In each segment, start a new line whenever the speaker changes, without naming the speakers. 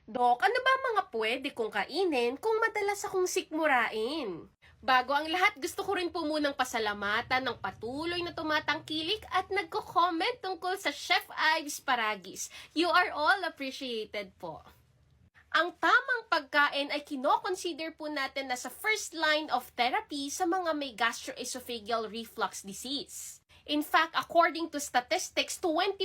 Dok, ano ba mga pwede kong kainin kung madalas akong sikmurain? Bago ang lahat, gusto ko rin po munang pasalamatan ng patuloy na tumatangkilik at nagko-comment tungkol sa Chef Ives Paragis. You are all appreciated po. Ang tamang pagkain ay kino-consider po natin na sa first line of therapy sa mga may gastroesophageal reflux disease. In fact, according to statistics, 20%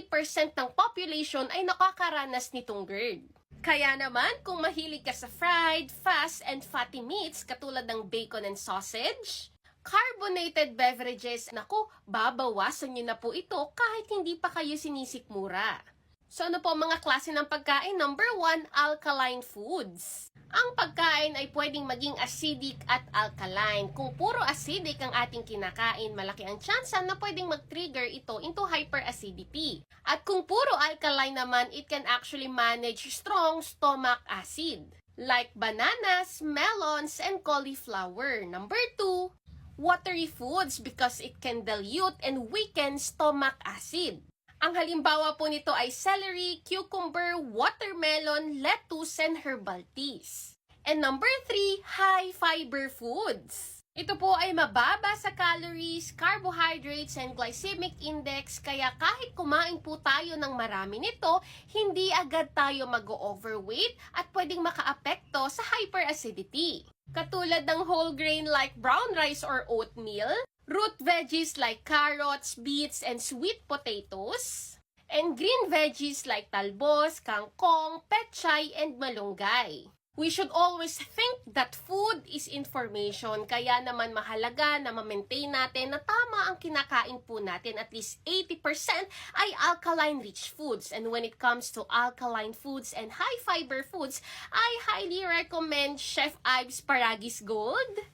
ng population ay nakakaranas nitong GERD. Kaya naman, kung mahilig ka sa fried, fast, and fatty meats katulad ng bacon and sausage, carbonated beverages, naku, babawasan nyo na po ito kahit hindi pa kayo sinisikmura. So ano po mga klase ng pagkain? Number 1, alkaline foods. Ang pagkain ay pwedeng maging acidic at alkaline. Kung puro acidic ang ating kinakain, malaki ang tsansa na pwedeng mag-trigger ito into hyperacidity. At kung puro alkaline naman, it can actually manage strong stomach acid, like bananas, melons, and cauliflower. Number 2, watery foods because it can dilute and weaken stomach acid. Ang halimbawa po nito ay celery, cucumber, watermelon, lettuce, and herbal teas. And number 3, high fiber foods. Ito po ay mababa sa calories, carbohydrates, and glycemic index, kaya kahit kumain po tayo ng marami nito, hindi agad tayo mag-overweight at pwedeng makaapekto sa hyperacidity. Katulad ng whole grain like brown rice or oatmeal, root veggies like carrots, beets, and sweet potatoes, and green veggies like talbos, kangkong, pechay, and malunggay. We should always think that food is information, kaya naman mahalaga na ma-maintain natin na tama ang kinakain po natin. At least 80% ay alkaline-rich foods. And when it comes to alkaline foods and high-fiber foods, I highly recommend Chef Ives Paragis Gold.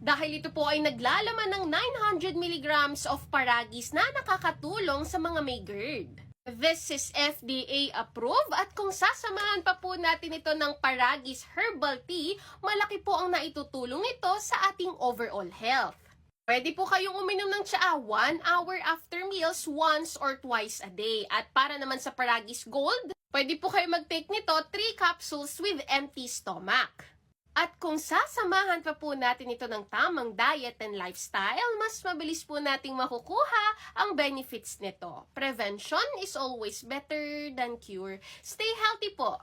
Dahil ito po ay naglalaman ng 900 mg of paragis na nakakatulong sa mga may GERD. This is FDA approved at kung sasamahan pa po natin ito ng paragis herbal tea, malaki po ang naitutulong ito sa ating overall health. Pwede po kayong uminom ng tsaa 1 hour after meals once or twice a day. At para naman sa Paragis Gold, pwede po kayo mag-take nito 3 capsules with empty stomach. At kung sasamahan pa po natin ito ng tamang diet and lifestyle, mas mabilis po nating makukuha ang benefits nito. Prevention is always better than cure. Stay healthy po!